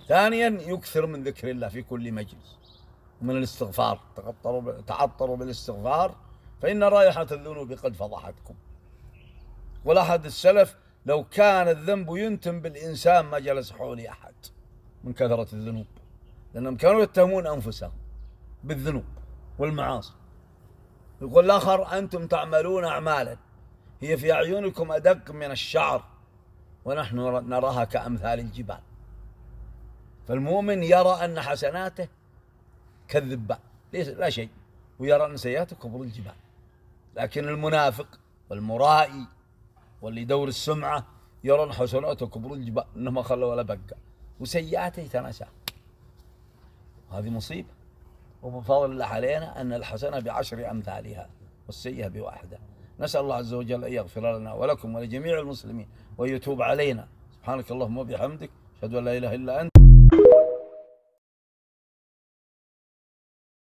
ثانيا يكثر من ذكر الله في كل مجلس ومن الاستغفار، تعطروا بالاستغفار فإن رائحة الذنوب قد فضحتكم. والأحد السلف لو كان الذنب ينتم بالإنسان ما جلس حولي أحد من كثرة الذنوب، لأنهم كانوا يتهمون أنفسهم بالذنوب والمعاصي. يقول الآخر: أنتم تعملون أعمالا هي في أعينكم أدق من الشعر ونحن نراها كأمثال الجبال. فالمؤمن يرى أن حسناته كالذبان لا شيء، ويرى أن سيئاته كبر الجبال. لكن المنافق والمرائي واللي يدور السمعة يرى أن حسناته كبر الجبال، إنه ما خلى ولا بقى، وسيئاته يتناسى. هذه مصيبة. وبفضل الله علينا أن الحسنة ب10 أمثالها والسيئة ب1. نسأل الله عز وجل أن يغفر لنا ولكم ولجميع المسلمين ويتوب علينا. سبحانك اللهم وبحمدك، أشهد أن لا إله إلا أنت.